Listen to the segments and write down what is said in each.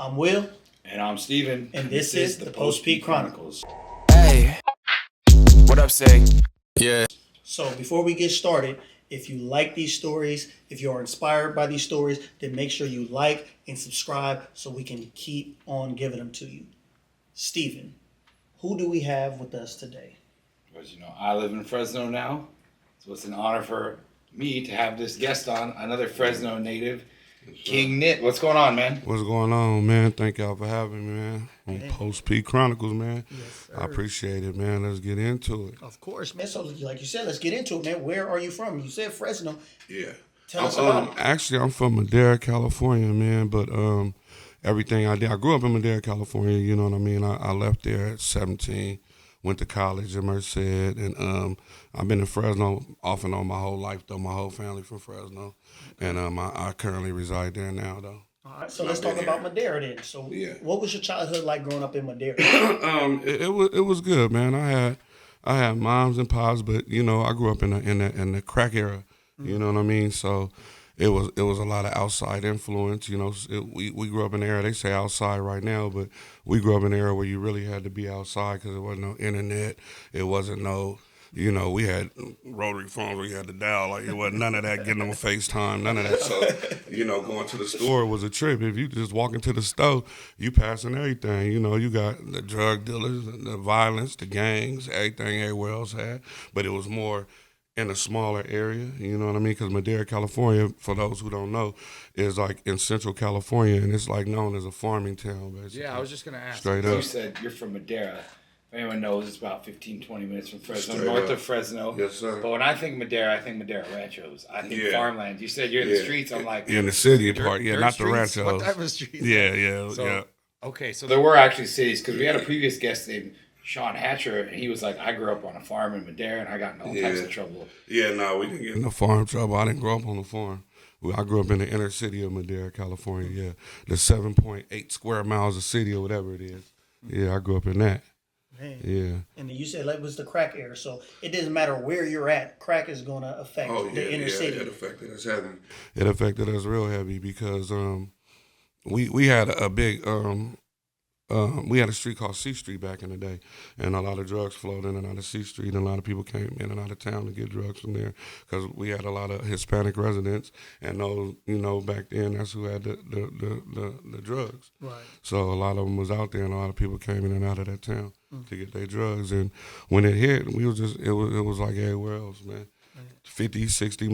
I'm Will, And I'm Steven. and this is the Post Peak Chronicles. Hey, what up, say? Yeah. So before we get started, if you like these stories, if you're inspired by these stories, then make sure you like and subscribe so we can keep on giving them to you. Steven, who do we have with us today? But I live in Fresno now, so it's an honor for me to have this guest on, another Fresno native, King Knit. What's going on, man? What's going on, man? Thank y'all for having me, man. On Post Peak Chronicles, man. Yes, I appreciate it, man. Let's get into it. Of course, man. So like you said, let's get into it, man. Where are you from? You said Fresno. Yeah. Tell us about it. Actually, I'm from Madera, California, man. But everything I did, I grew up in Madera, California. You know what I mean? I left there at 17. Went to college in Merced, and I've been in Fresno off and on my whole life, though. My whole family from Fresno, and I currently reside there now, though. All right, so let's talk about Madera then. So, what was your childhood like growing up in Madera? It was good, man. I had moms and pops, but I grew up in the crack era. You know what I mean? So it was a lot of outside influence. We grew up in the era, they say outside right now, but we grew up in the era where you really had to be outside because there wasn't no internet. It wasn't no, we had rotary phones where you had to dial. Like, it wasn't none of that, getting on FaceTime, none of that. So, going to the store was a trip. If you just walk into the store, you passing everything. You got the drug dealers, the violence, the gangs, everything everywhere else had. But it was more in a smaller area, you know what I mean? Because Madera, California, for those who don't know, is like in Central California, and it's like known as a farming town, basically. Yeah, I was just going to ask. Straight You up. said you're from Madera. If anyone knows, it's about 15, 20 minutes from Fresno, Straight north up. of Fresno. Yes, sir. But when I think Madera, I think Madera Ranchos. I think farmland. You said you're in the streets. I'm like, In the city part, Dirt not the streets? ranchos. What type of streets? Yeah. Okay, so there were actually cities, because we had a previous guest named Sean Hatcher, and he was like, I grew up on a farm in Madera, and I got in all types of trouble. Yeah, no, we didn't get in the farm trouble. I didn't grow up on the farm. I grew up in the inner city of Madera, California, yeah. The 7.8 square miles of city or whatever it is. Yeah, I grew up in that. Man. Yeah. And you said it was the crack era, so it doesn't matter where you're at, crack is going to affect the inner city. It affected us heavy. It affected us real heavy because we had a big we had a street called C Street back in the day, and a lot of drugs flowed in and out of C Street, and a lot of people came in and out of town to get drugs from there because we had a lot of Hispanic residents, and those, back then that's who had the drugs. Right. So a lot of them was out there, and a lot of people came in and out of that town to get their drugs, and when it hit, it was like everywhere else, man. 50, 60,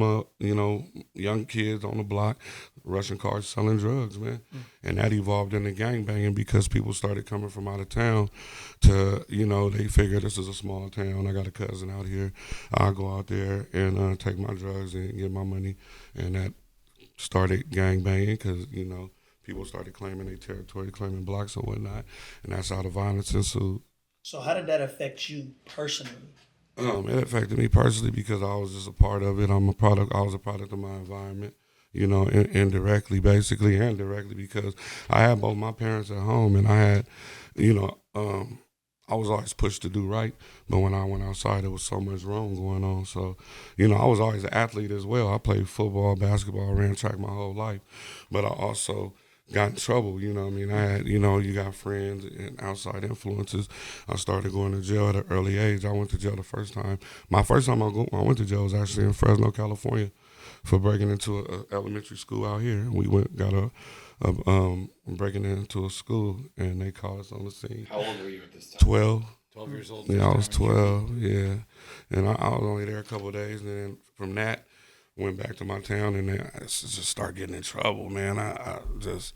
young kids on the block, rushing cars selling drugs, man. And that evolved into gangbanging because people started coming from out of town to, they figure this is a small town. I got a cousin out here. I'll go out there and take my drugs and get my money. And that started gangbanging because, people started claiming their territory, claiming blocks and whatnot. And that's how the violence ensued. So how did that affect you personally? It affected me personally because I was just a part of it. I was a product of my environment, indirectly, basically, and directly, because I had both my parents at home, and I had, I was always pushed to do right, but when I went outside, there was so much wrong going on. So, I was always an athlete as well. I played football, basketball, ran track my whole life, but I also got in trouble, I had, you got friends and outside influences. I started going to jail at an early age. I went to jail the first time. My first time I went to jail was actually in Fresno, California, for breaking into an elementary school out here. We got breaking into a school, and they called us on the scene. How old were you at this time? 12. 12 years old. Yeah, I was 12, yeah. And I was only there a couple of days, and then from that, went back to my town, and then I just started getting in trouble, man. I just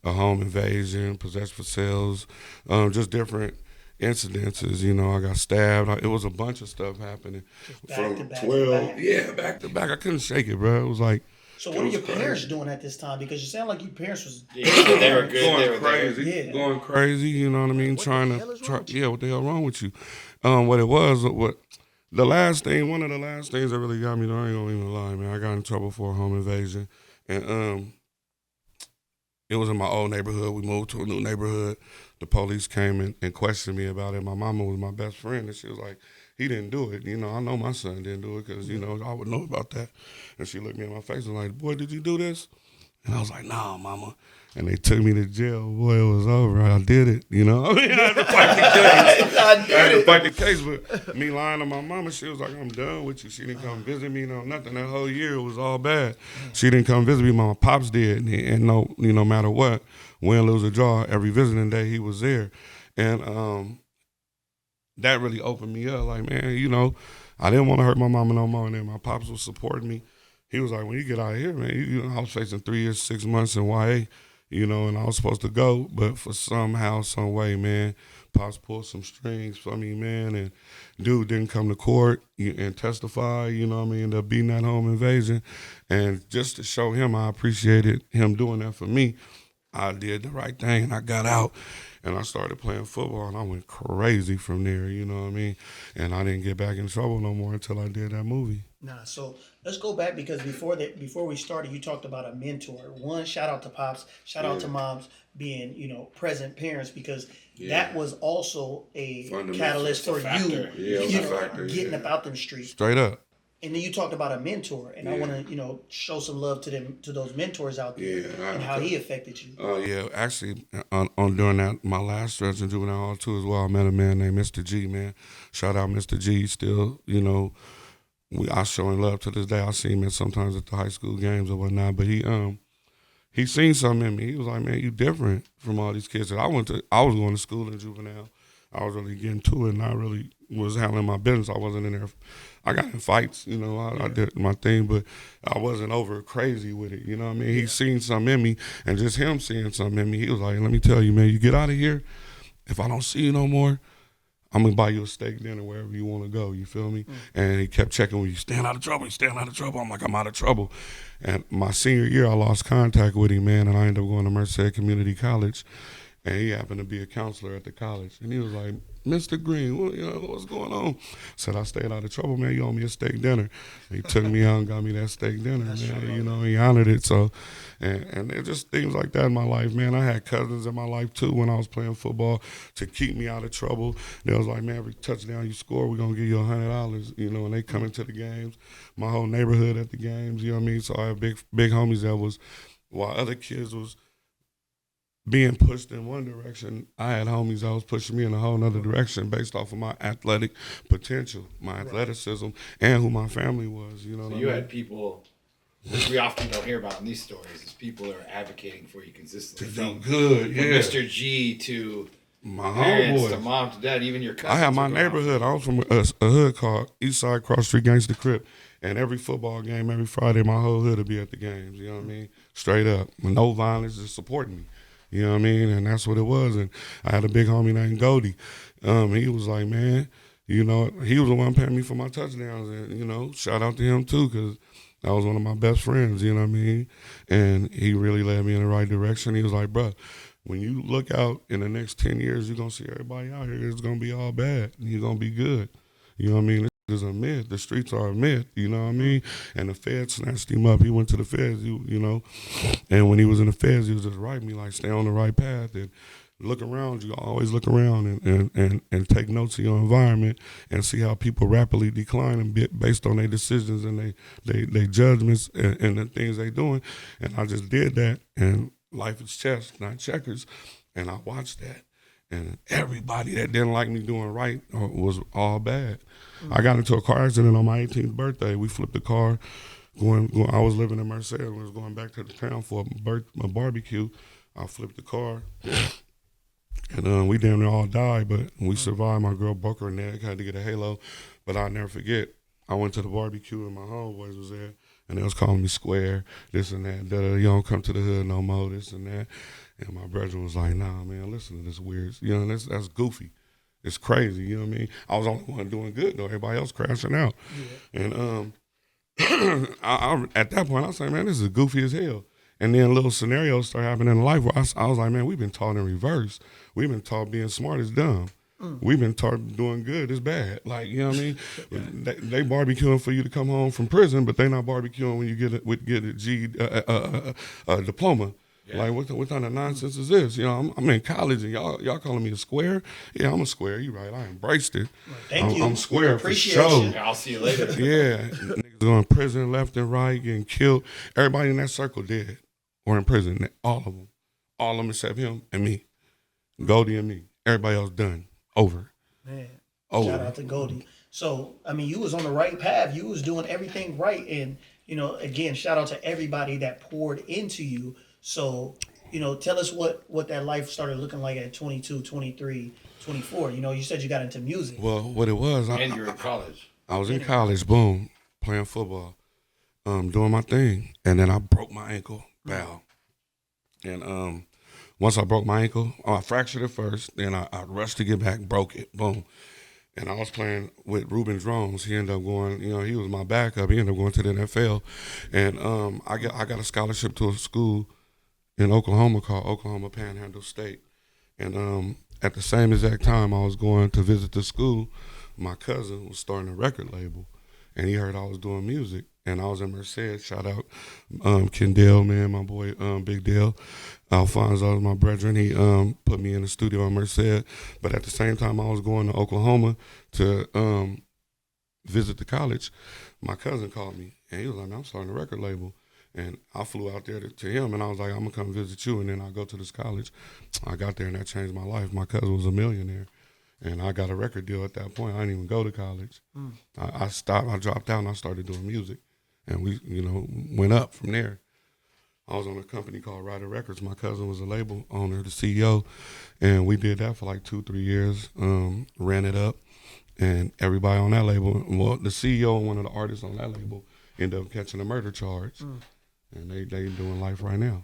a home invasion, possession for sales, just different incidences. I got stabbed. It was a bunch of stuff happening. Back to back 12, yeah, back to back. I couldn't shake it, bro. It was like. So what are your parents doing at this time? Because you sound like your parents was they were good. Going crazy. Going crazy. You know what I mean? What the hell wrong with you? What it was, one of the last things that really got me, though, I ain't gonna even lie, man. I got in trouble for a home invasion, and it was in my old neighborhood. We moved to a new neighborhood. The police came and questioned me about it. My mama was my best friend, and she was like, he didn't do it. I know my son didn't do it because, I would know about that. And she looked me in my face and like, boy, did you do this? And I was like, nah, mama. and they took me to jail. Boy, it was over. I did it. You know, I had to fight the case. I had to fight the case, but me lying to my mama, she was like, "I'm done with you." She didn't come visit me, no nothing. That whole year it was all bad. She didn't come visit me. My pops did, and no matter what, win, lose or draw, every visiting day he was there, and that really opened me up. Like, man, I didn't want to hurt my mama no more, and then my pops was supporting me. He was like, when you get out of here, man, I was facing 3 years, 6 months in YA, and I was supposed to go, but for somehow, some way, man, Pops pulled some strings for me, man, and dude didn't come to court and testify, ended up beating that home invasion, and just to show him I appreciated him doing that for me, I did the right thing, and I got out, and I started playing football, and I went crazy from there, and I didn't get back in trouble no more until I did that movie. Nah, so let's go back because before we started, you talked about a mentor. One, shout out to Pops, shout out to moms being, present parents, because that was also a catalyst for you, getting about them streets. Straight up. And then you talked about a mentor, and I want to, show some love to them, to those mentors out there, and how he affected you. Yeah, actually, on during that my last stretch in juvenile hall too as well, I met a man named Mr. G. Man, shout out Mr. G. Still, I showing love to this day. I see him sometimes at the high school games or whatnot. But he seen something in me. He was like, man, you different from all these kids that I was going to school in juvenile. I was really getting to it, and I really was handling my business. I wasn't in there. I got in fights, I did my thing, but I wasn't over crazy with it, you know what I mean? He seen something in me, and just him seeing something in me, he was like, let me tell you, man, you get out of here, if I don't see you no more, I'm going to buy you a steak dinner wherever you want to go, you feel me? And he kept checking with you, staying out of trouble, I'm like, I'm out of trouble. And my senior year, I lost contact with him, man, and I ended up going to Merced Community College, and he happened to be a counselor at the college. And he was like, Mr. Green, what's going on? I said, I stayed out of trouble, man. You owe me a steak dinner. And he took me out and got me that steak dinner, man. He honored it. So, and there's just things like that in my life, man. I had cousins in my life, too, when I was playing football to keep me out of trouble. They was like, man, every touchdown you score, we're going to give you $100, and they come into the games. My whole neighborhood at the games, you know what I mean? So I have big homies that was, while other kids was being pushed in one direction, I had homies that was pushing me in a whole nother direction based off of my athletic potential, my athleticism, and who my family was, So you had people, which we often don't hear about in these stories, is people that are advocating for you consistently. From Mr. G to my parents, homeboys, to mom, to dad, even your cousins. I had my neighborhood. I was from a hood called Eastside Cross Street Gangsta Crip, and every football game, every Friday, my whole hood would be at the games, you know what I mean? Straight up, with no violence, just supporting me. You know what I mean? And that's what it was. And I had a big homie named Goldie. He was like, man, he was the one paying me for my touchdowns. And, shout out to him too, because that was one of my best friends, you know what I mean? And he really led me in the right direction. He was like, bro, when you look out in the next 10 years, you're going to see everybody out here. It's going to be all bad. And you're going to be good. You know what I mean? Is a myth. The streets are a myth, you know what I mean? And the feds snatched him up. He went to the feds, and when he was in the feds, he was just writing me like, stay on the right path and look around you. Always look around and take notes of your environment and see how people rapidly decline and based on their decisions and they judgments and the things they doing. And I just did that, and life is chess, not checkers. And I watched that. And everybody that didn't like me doing right was all bad. I got into a car accident on my 18th birthday. We flipped the car. I was living in Merced. We was going back to the town for a barbecue. I flipped the car. And we damn near all died, but we survived. My girl broke her neck, had to get a halo. But I'll never forget, I went to the barbecue and my homeboys was there. And they was calling me square, this and that. You don't come to the hood no more, this and that. And my brother was like, nah, man, listen to this weird. That's goofy. It's crazy, you know what I mean? I was the only one doing good, though. Everybody else crashing out. Yeah. And I at that point, I was like, man, this is goofy as hell. And then little scenarios start happening in life where I was like, man, we've been taught in reverse. We've been taught being smart is dumb. We've been taught doing good is bad. Like, you know what I mean? They barbecuing for you to come home from prison, but they not barbecuing when you get a diploma. Yeah. Like, what kind of nonsense is this? I'm in college and y'all calling me a square? Yeah, I'm a square. You right. I embraced it. Thank you. I'm square for sure. Yeah, I'll see you later. Yeah. Niggas going to prison left and right, getting killed. Everybody in that circle dead or in prison. All of them. All of them except him and me. Goldie and me. Everybody else done. Over. Man, Over. shout out to Goldie. So, I mean, you was on the right path. You was doing everything right. And, again, shout out to everybody that poured into you. So, tell us what that life started looking like at 22, 23, 24. You said you got into music. Well, what it was, And you're in college. I was in college, boom, playing football, doing my thing. And then I broke my ankle, bow. And once I broke my ankle, I fractured it first. Then I rushed to get back, broke it, boom. And I was playing with Ruben Drones. He ended up going, he was my backup. He ended up going to the NFL. And I got a scholarship to a school in Oklahoma called Oklahoma Panhandle State. And at the same exact time I was going to visit the school, my cousin was starting a record label. And he heard I was doing music. And I was in Merced. Shout out Kendall, man, my boy, Big Dale. Alfonso, my brethren. He put me in the studio in Merced. But at the same time I was going to Oklahoma to visit the college, my cousin called me. And he was like, man, I'm starting a record label. And I flew out there to him, and I was like, I'm going to come visit you, and then I'll go to this college. I got there, and that changed my life. My cousin was a millionaire. And I got a record deal at that point. I didn't even go to college. I stopped. I dropped out, and I started doing music. And we, went up from there. I was on a company called Ryder Records. My cousin was a label owner, the CEO. And we did that for like 2-3 years, ran it up. And everybody on that label, well, the CEO and one of the artists on that label ended up catching a murder charge. And they doing life right now.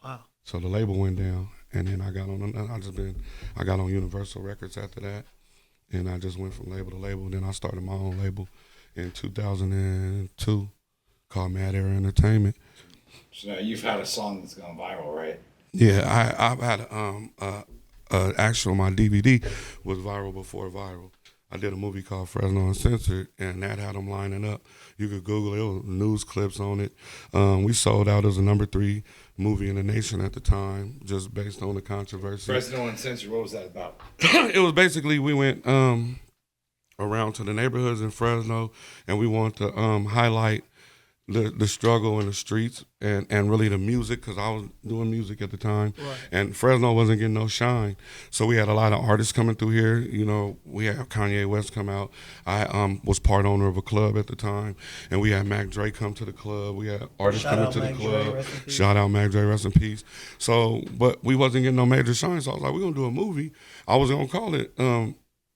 Wow. So the label went down. And then I got on Universal Records after that, and I just went from label to label. Then I started my own label in 2002 called Mad Era Entertainment. So now you've had a song that's gone viral, right? Yeah, I've had actual my DVD was viral before viral. I did a movie called Fresno Uncensored, and that had them lining up. You could Google it. There was news clips on it. We sold out as a #3 movie in the nation at the time, just based on the controversy. Fresno Uncensored, what was that about? It was basically we went around to the neighborhoods in Fresno, and we wanted to highlight the struggle in the streets and really the music, because I was doing music at the time. Right. And Fresno wasn't getting no shine. So we had a lot of artists coming through here. We had Kanye West come out. I was part owner of a club at the time. And we had Mac Dre come to the club. We had artists coming to the club. Shout out Mac Dre, rest in peace. So, but we wasn't getting no major shine. So I was like, we're going to do a movie. I was going to call it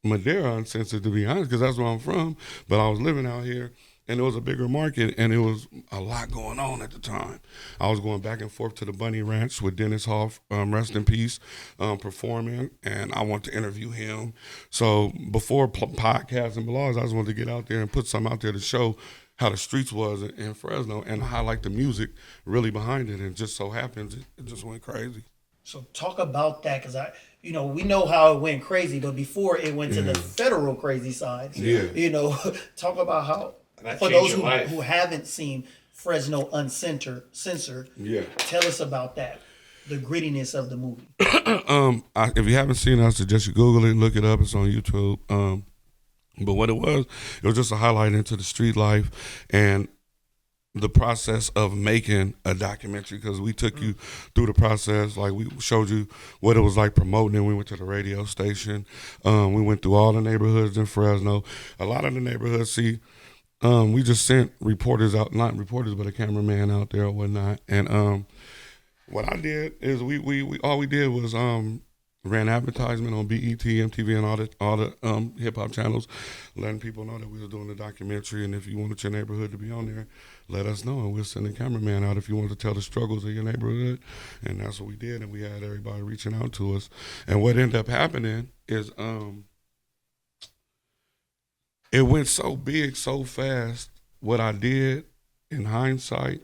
Madera Uncensored, to be honest, because that's where I'm from. But I was living out here. And it was a bigger market, and it was a lot going on at the time. I was going back and forth to the Bunny Ranch with Dennis Hoff, rest in peace, performing, and I wanted to interview him. So before podcasts and blogs, I just wanted to get out there and put something out there to show how the streets was in Fresno and highlight the music really behind it. And just so happens, it just went crazy. So talk about that, because we know how it went crazy, but before it went to the federal crazy side, talk about how. That For those changed who haven't seen Fresno Uncensored, tell us about that, the grittiness of the movie. If you haven't seen it, I suggest you Google it, look it up. It's on YouTube. But what it was just a highlight into the street life and the process of making a documentary, because we took you through the process. Like, we showed you what it was like promoting it. We went to the radio station. We went through all the neighborhoods in Fresno. A lot of the neighborhoods, we just sent reporters out, not reporters, but a cameraman out there or whatnot. And what I did is we all we did was ran advertisement on BET, MTV, and all the hip hop channels, letting people know that we was doing a documentary. And if you wanted your neighborhood to be on there, let us know, and we'll send a cameraman out if you wanted to tell the struggles of your neighborhood. And that's what we did. And we had everybody reaching out to us. And what ended up happening is it went so big so fast. What I did in hindsight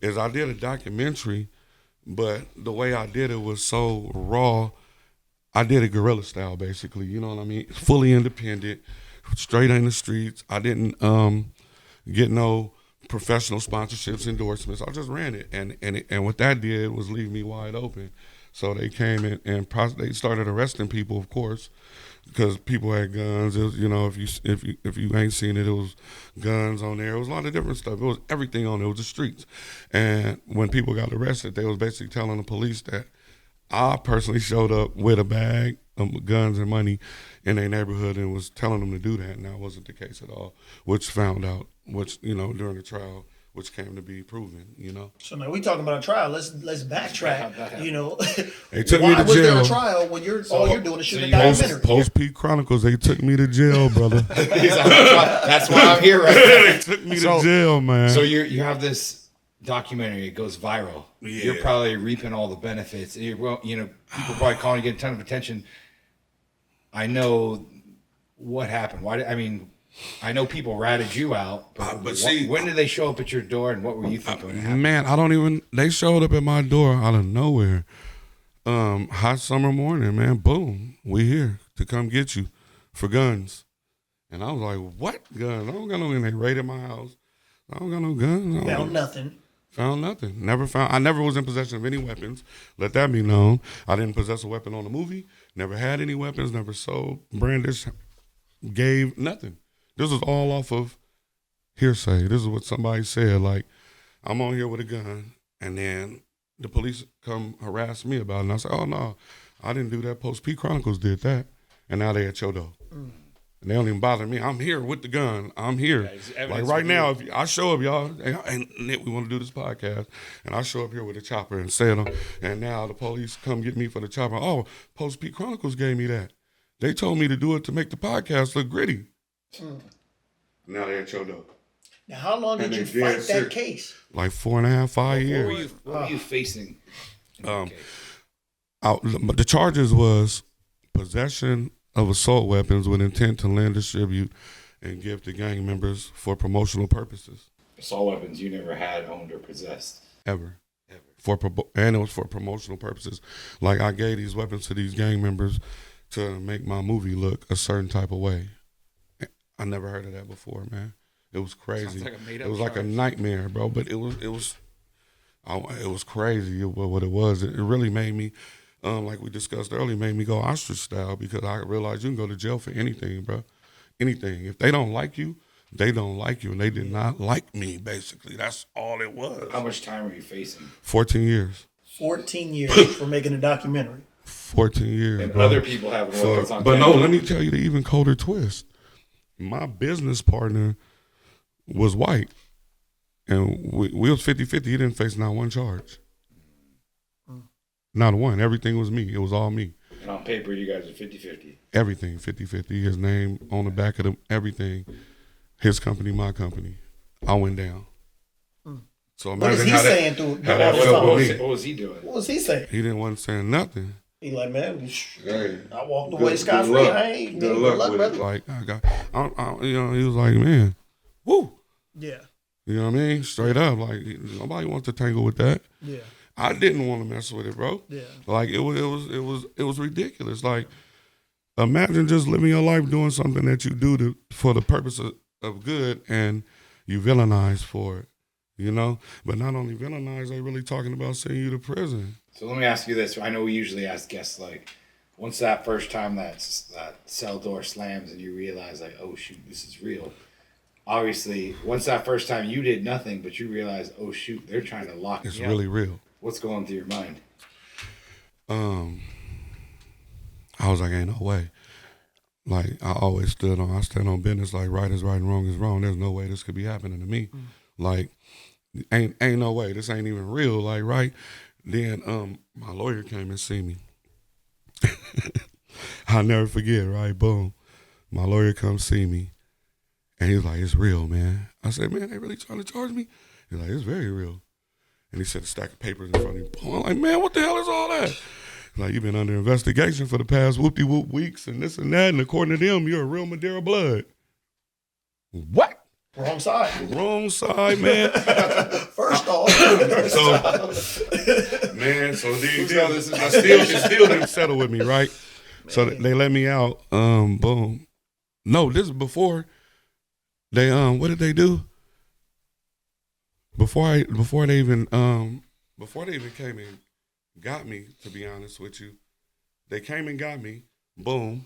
is I did a documentary, but the way I did it was so raw. I did it guerrilla style, basically. You know what I mean? Fully independent, straight in the streets. I didn't get no professional sponsorships, endorsements. I just ran it, and what that did was leave me wide open. So they came in and they started arresting people, of course, because people had guns. It was, if you ain't seen it, it was guns on there. It was a lot of different stuff. It was everything on there. It was the streets. And when people got arrested, they was basically telling the police that I personally showed up with a bag of guns and money in their neighborhood and was telling them to do that, and that wasn't the case at all. During the trial, which came to be proven. So now we talking about a trial. Let's backtrack. They took me Why to was there jail. a trial when all you're doing is shooting a you documentary? Post Peak Chronicles, they took me to jail, brother. That's why I'm here right now. They took me to jail, man. So you have this documentary. It goes viral. Yeah. You're probably reaping all the benefits. People probably calling you, get a ton of attention. I know what happened. I know people ratted you out, but see, when did they show up at your door, and what were you thinking when it happened? Man, they showed up at my door out of nowhere. Hot summer morning, man, boom, we here to come get you for guns. And I was like, what guns? I don't got no gun. They raided my house. I don't got no guns. Found nothing. I never was in possession of any weapons. Let that be known. I didn't possess a weapon on the movie. Never had any weapons. Never sold, brandished, gave, nothing. This was all off of hearsay. This is what somebody said. Like, I'm on here with a gun, and then the police come harass me about it. And I said, oh, no, I didn't do that. Post P Chronicles did that. And now they at your door. And they don't even bother me. I'm here with the gun. I'm here. Like right now, if I show up, y'all, and we want to do this podcast, and I show up here with a chopper and say them, and now the police come get me for the chopper. Oh, Post P Chronicles gave me that. They told me to do it to make the podcast look gritty. Now they at your door. Now, how long did you fight that case? Like 4.5, 5 years. What were you facing? But the charges was possession of assault weapons with intent to lend, distribute, and give to gang members for promotional purposes. Assault weapons you never had, owned, or possessed. Ever. And it was for promotional purposes. Like, I gave these weapons to these gang members to make my movie look a certain type of way. I never heard of that before, man. It was crazy. Sounds like a made-up It was like a charge. nightmare, bro. But it was crazy. What it was. It really made me, like we discussed earlier, made me go ostrich style, because I realized you can go to jail for anything, bro. Anything. If they don't like you, they don't like you, and they did not like me. Basically, that's all it was. How much time were you facing? 14 years. 14 years for making a documentary. 14 years. And bro. other people have weapons on But camera. no, let me tell you the even colder twist. My business partner was white, and we was 50-50. He didn't face not one charge. Not one. Everything was me. It was all me. And on paper, you guys are 50-50. Everything 50-50. His name on the back of everything. His company, my company. I went down. So What is imagine he how saying that, through how all that this felt time? with me. What was he doing? What was he saying? He didn't want to say nothing. He like, man, Hey, I walked away scot free. I ain't good good luck luck, with it. brother. Like he was like, man, woo. Yeah, You know what I mean? Straight up, like nobody wants to tangle with that. yeah, I didn't want to mess with it, bro. yeah. Like it was ridiculous. Like imagine just living your life doing something that you do for the purpose of good, and you villainize for it. You know, but not only villainize, they really talking about sending you to prison. So let me ask you this. I know we usually ask guests, like, once that first time that cell door slams and you realize, like, oh, shoot, this is real. Obviously, once that first time you did nothing, but you realize, oh, shoot, they're trying to lock It's me up. really real. What's going through your mind? I was like, ain't no way. Like I stand on business. Like right is right and wrong is wrong. There's no way this could be happening to me. Like ain't no way. This ain't even real. Like right. Then my lawyer came and see me. I'll never forget. Right, boom. My lawyer come see me, and he's like, "It's real, man." I said, "Man, they really trying to charge me?" He's like, "It's very real." And he said a stack of papers in front of him. Boom. I'm like, "Man, what the hell is all that?" Like, you've been under investigation for the past whoop-de-whoop weeks and this and that, and according to them, you're a real Madeira blood. What? Wrong side. Wrong side, man. First off. So they still didn't settle with me, right? So they let me out. Boom. No, this is before they what did they do? Before they even came and got me, to be honest with you. They came and got me, boom,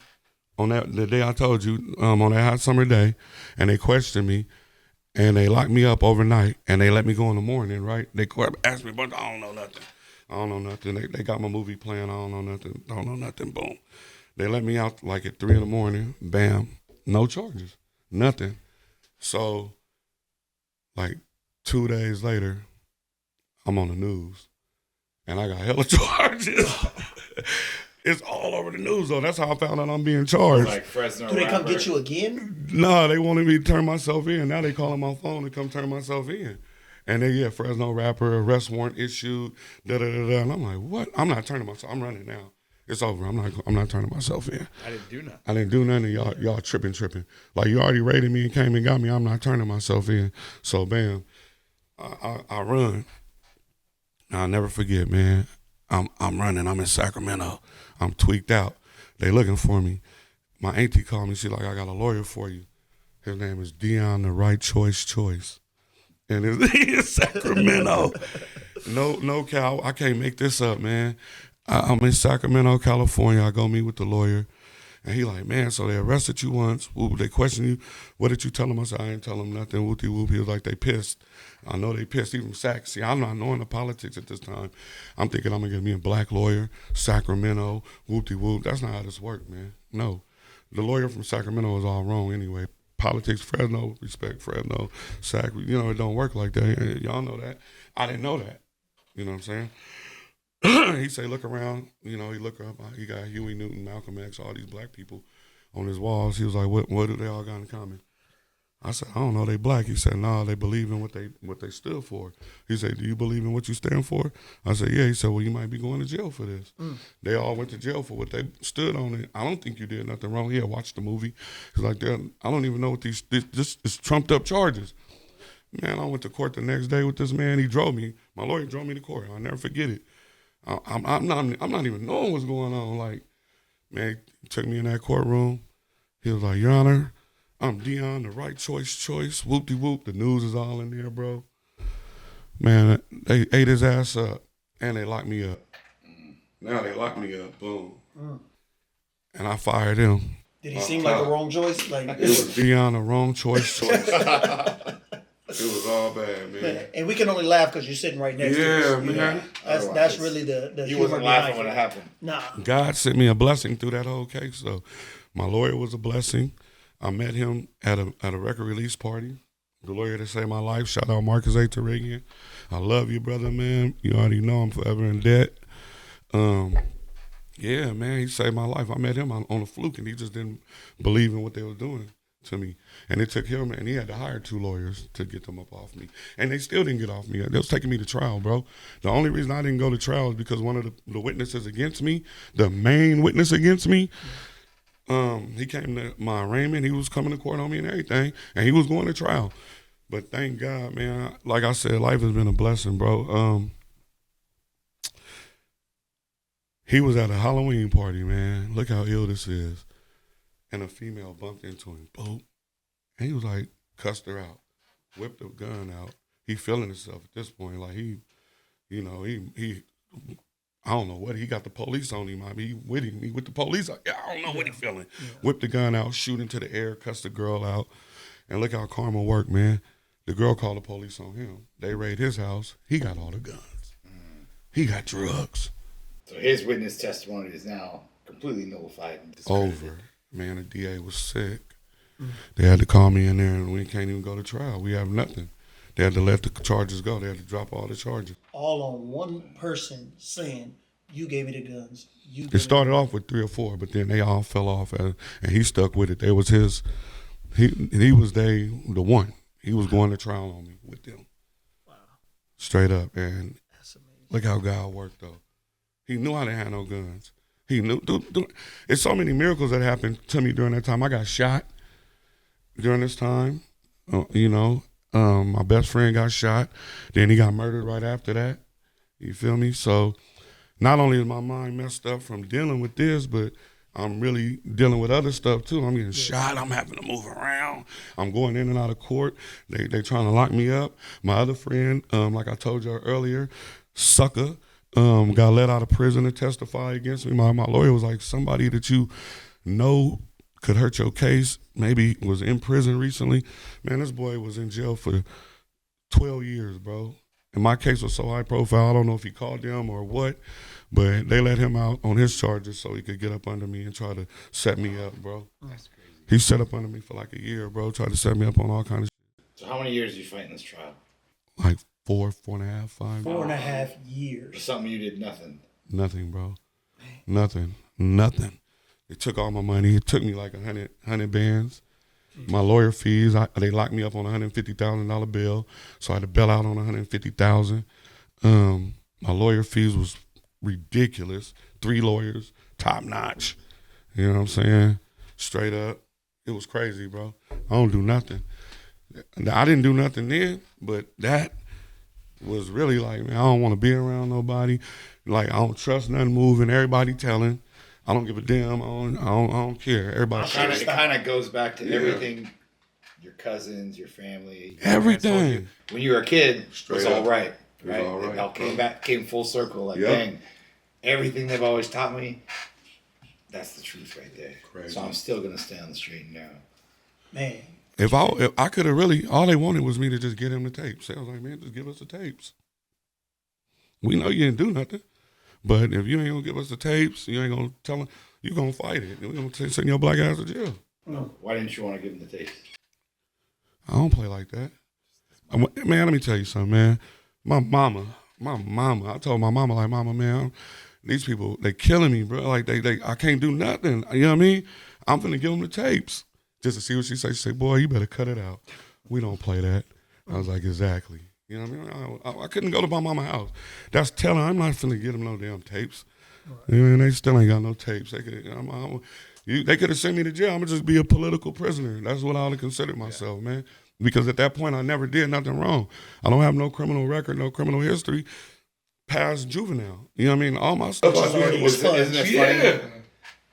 on the day I told you, on that hot summer day, and they questioned me, and they locked me up overnight, and they let me go in the morning, right? They asked me a bunch, I don't know nothing. I don't know nothing. They got my movie playing. I don't know nothing. Don't know nothing. Boom. They let me out like at 3 in the morning. Bam. No charges. Nothing. So, like 2 days later, I'm on the news. And I got hella charges. It's all over the news, though. That's how I found out I'm being charged. Like Fresno Do they come rapper. get you again? No, they wanted me to turn myself in. Now they calling my phone to come turn myself in. And they, Fresno rapper, arrest warrant issued, da-da-da-da. And I'm like, what? I'm not turning myself. I'm running now. It's over. I'm not turning myself in. I didn't do nothing. I didn't do nothing. Y'all tripping. Like, you already raided me and came and got me. I'm not turning myself in. So, bam, I run. I'll never forget, man. I'm running. I'm in Sacramento. I'm tweaked out. They looking for me. My auntie called me. She like, I got a lawyer for you. His name is Dion the Right Choice. And it's in Sacramento. No, Cal. I can't make this up, man. I'm in Sacramento, California. I go meet with the lawyer. And he like, man, so they arrested you once. They questioned you. What did you tell them? I said, I didn't tell them nothing. Whoopty whoop. He was like, they pissed. I know they pissed. He from Sac. See, I'm not knowing the politics at this time. I'm thinking I'm going to get me a black lawyer, Sacramento, whoopty whoop. That's not how this worked, man. No. The lawyer from Sacramento was all wrong anyway. Politics, Fresno, respect Fresno, Sac. You know, it don't work like that. Y'all know that. I didn't know that. You know what I'm saying? He say, look around. You know, he look up. He got Huey Newton, Malcolm X, all these black people on his walls. He was like, what do they all got in common? I said, I don't know, they black. He said, no, they believe in what they stood for. He said, do you believe in what you stand for? I said, yeah. He said, well, you might be going to jail for this. They all went to jail for what they stood on it. I don't think you did nothing wrong. Yeah, watch the movie. He's like, I don't even know what this is trumped up charges. Man, I went to court the next day with this man. He drove me. My lawyer drove me to court. I'll never forget it. I'm not even knowing what's going on. Like, man, he took me in that courtroom. He was like, Your Honor, I'm Dion, the right choice, whoop-de-whoop. The news is all in there, bro. Man, they ate his ass up, and they locked me up. Now they locked me up, boom. And I fired him. Did he seem like the wrong choice? Like It was Dion, the wrong choice. It was all bad, man. And we can only laugh because you're sitting right next to us. Yeah, You man. know? That's really the You humor wasn't behind laughing when it. it happened. Nah. God sent me a blessing through that whole case. So my lawyer was a blessing. I met him at a record release party. The lawyer that saved my life. Shout out Marcus A. Tarigian. I love you, brother, man. You already know I'm forever in debt. Yeah, man, he saved my life. I met him on a fluke, and he just didn't believe in what they were doing to me. And it took him, and he had to hire 2 lawyers to get them up off me. And they still didn't get off me. They was taking me to trial, bro. The only reason I didn't go to trial is because one of the witnesses against me, the main witness against me, he came to my arraignment. He was coming to court on me and everything, and he was going to trial. But thank God, man. Like I said, life has been a blessing, bro. He was at a Halloween party, man. Look how ill this is. And a female bumped into him. Boom. And he was like, cussed her out. Whipped the gun out. He feeling himself at this point. Like he I don't know what, he got the police on him. I mean, he with the police. I don't know what he feeling. Yeah. Whipped the gun out, shoot into the air, cussed the girl out. And look how karma worked, man. The girl called the police on him. They raid his house. He got all the guns. He got drugs. So his witness testimony is now completely nullified and Over. Man, the DA was sick. They had to call me in there, and we can't even go to trial. We have nothing. They had to let the charges go. They had to drop all the charges. All on one person saying, you gave me the guns. It started off with 3 or 4, but then they all fell off, and he stuck with it. They was his. He was the one. He was going to trial on me with them. Wow. Straight up, and that's amazing. Look how God worked, though. He knew I didn't have no guns. He knew. It's so many miracles that happened to me during that time. I got shot during this time. My best friend got shot. Then he got murdered right after that. You feel me? So not only is my mind messed up from dealing with this, but I'm really dealing with other stuff too. I'm getting shot. I'm having to move around. I'm going in and out of court. They trying to lock me up. My other friend, like I told you earlier, sucker, got let out of prison to testify against me. My lawyer was like, somebody that you know could hurt your case, maybe was in prison recently. Man, this boy was in jail for 12 years, bro. And my case was so high profile, I don't know if he called them or what, but they let him out on his charges so he could get up under me and try to set me up, bro. That's crazy. He set up under me for like a year, bro, tried to set me up on all kinds of So how many years did you fight in this trial? shit. Like 4.5, 5. 4.5 For years. something you did nothing. Nothing, bro. Nothing. They took all my money. It took me like 100 bands. My lawyer fees, they locked me up on a $150,000 bill, so I had to bail out on $150,000. My lawyer fees was ridiculous. 3 lawyers, top notch. You know what I'm saying? Straight up. It was crazy, bro. I don't do nothing. I didn't do nothing then, but that was really like, man, I don't want to be around nobody. Like, I don't trust nothing moving. Everybody telling. I don't give a damn. I don't care. Everybody. It kind of goes back to everything. Your cousins, your family. Everything. When you were a kid, it was all right. It was Right? all right. It all came full circle. Like, Yep. dang, everything they've always taught me, that's the truth right there. Crazy. So I'm still going to stay on the straight and narrow. Man. If I could have really, all they wanted was me to just get him the tapes. I was like, man, just give us the tapes. We know you didn't do nothing, but if you ain't gonna give us the tapes, you ain't gonna tell them, you gonna fight it. We gonna send your black ass to jail. Why didn't you want to give them the tapes? I don't play like that. Man, let me tell you something, man. My mama, I told my mama, like, mama, man, these people, they killing me, bro. Like, I can't do nothing. You know what I mean? I'm finna give them the tapes. Just to see what she say. She say, boy, you better cut it out. We don't play that. I was like, exactly. You know what I mean? I couldn't go to my mama's house. That's telling I'm not finna get them no damn tapes. Right. You know, they still ain't got no tapes. They could have sent me to jail. I'm gonna just be a political prisoner. That's what I would have considered myself, man. Because at that point, I never did nothing wrong. I don't have no criminal record, no criminal history, past juvenile. You know what I mean? All my stuff I did was Isn't it funny?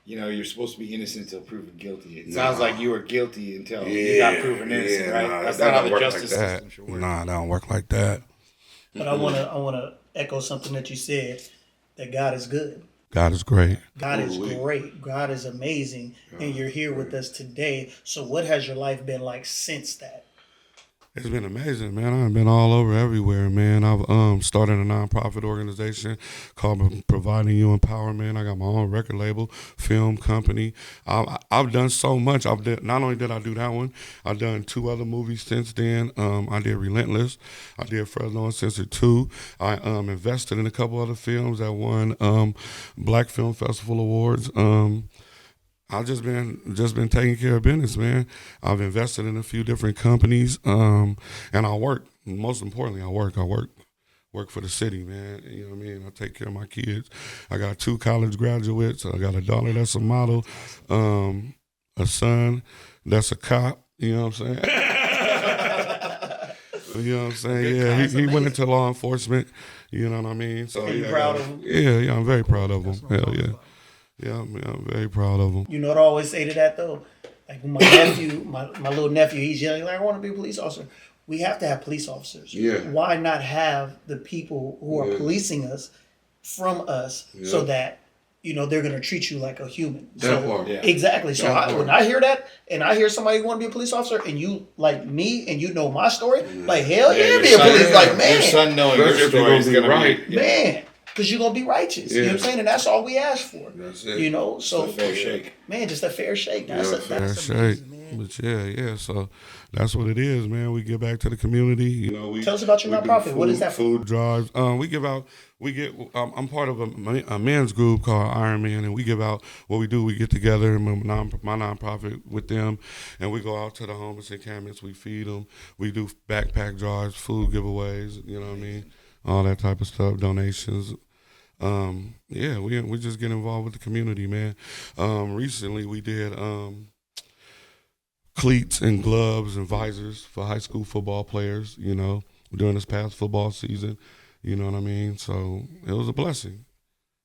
You know, you're supposed to be innocent until proven guilty. It sounds like you were guilty until you got proven innocent, right? That's not how the justice system should work. Nah, that don't work like that. But I wanna echo something that you said, that God is good. God is great. God is great. God is amazing. And you're here with us today. So what has your life been like since that? It's been amazing, man. I've been all over everywhere, man. I've started a nonprofit organization called Providing You Empowerment. I got my own record label, film company. I've done so much. Not only did I do that one, I've done 2 other movies since then. I did Relentless. I did Fresno Uncensored 2. I invested in a couple other films that won Black Film Festival awards. I've just been taking care of business, man. I've invested in a few different companies, and I work. Most importantly, I work for the city, man. You know what I mean? I take care of my kids. I got 2 college graduates. I got a daughter that's a model, a son that's a cop. You know what I'm saying? You know what I'm saying? Yeah, he went into law enforcement. You know what I mean? So Are you proud of him? Yeah, I'm very proud of him. Hell yeah. Yeah, I'm very proud of him. You know what I always say to that though? Like when my nephew, my little nephew, he's yelling like, I want to be a police officer. We have to have police officers. Yeah. Why not have the people who are policing us from us so that, you know, they're going to treat you like a human. Exactly. So when I hear that and I hear somebody want to be a police officer and you like me and you know my story, like hell yeah, be a police. Like, man. Your son knowing your story is going to be right. Man. Because you're going to be righteous. You know what I'm saying? And that's all we ask for. That's it. You know? So, just a fair shake. Man, just a fair shake. That's fair shake. Amazing, man. But yeah. So that's what it is, man. We give back to the community. You know, Tell us about your nonprofit. What is that for? Food drives. I'm part of a men's group called Iron Man, and we give out what we do. We get together, my nonprofit with them, and we go out to the homeless encampments. We feed them. We do backpack drives, food giveaways. You know what I mean? All that type of stuff, donations. We just get involved with the community, man. Recently we did cleats and gloves and visors for high school football players, you know, during this past football season. You know what I mean? So it was a blessing.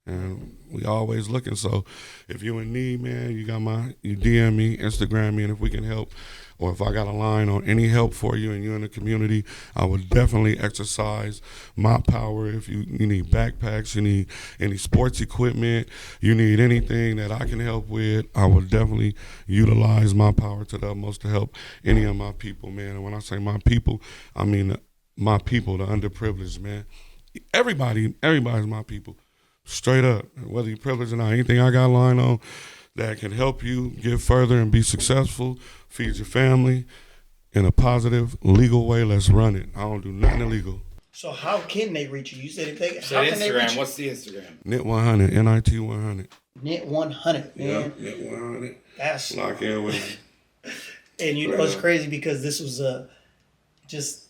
And we always looking. So if you in need, man, you DM me, Instagram me, and if we can help, or if I got a line on any help for you and you're in the community, I would definitely exercise my power. If you need backpacks, you need any sports equipment, you need anything that I can help with, I will definitely utilize my power to the utmost to help any of my people, man. And when I say my people, I mean my people, the underprivileged, man. Everybody's my people. Straight up. Whether you're privileged or not, anything I got lined on that can help you get further and be successful, feed your family in a positive, legal way, let's run it. I don't do nothing illegal. So how can they reach you? You said if they So how can they reach Instagram, you? what's the Instagram? NIT100, NIT100. Net 100, man. NIT100. That's Lock in with me. and you know it's crazy because this was just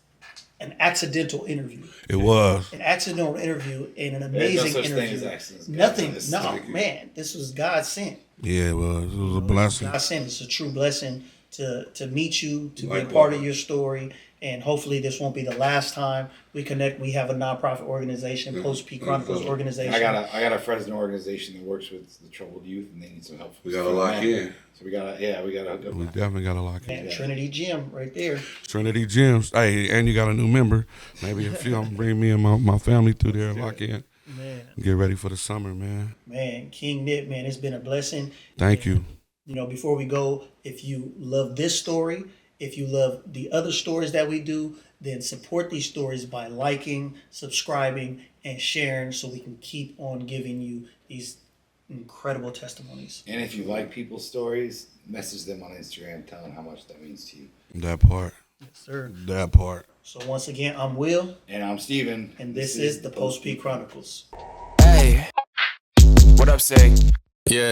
an accidental interview. It was. An accidental interview and an There's no amazing such thing interview. as accidents. Nothing. Guys. No, man. This was God sent. Yeah, it was. It was a blessing. God sent. It's a true blessing to meet you, to be a Likewise. part of your story. And hopefully this won't be the last time we connect. We have a nonprofit organization, Post P Chronicles organization. I got a Fresno organization that works with the troubled youth, and they need some help. We gotta lock in. So we gotta hook up. We definitely got to lock in. Man, Trinity Gym right there. Trinity Gyms. Hey, and you got a new member. Maybe a few. I'm gonna bring me and my family through there and lock in. Man, Get ready for the summer, man. King Nip, man, it's been a blessing. Thank you. You know, before we go, if you love this story, if you love the other stories that we do, then support these stories by liking, subscribing, and sharing so we can keep on giving you these incredible testimonies. And if you like people's stories, message them on Instagram, tell them how much that means to you. That part. Yes, sir. That part. So once again, I'm Will, And I'm Steven. and this is the Post P Chronicles. Hey, what up, say? Yeah.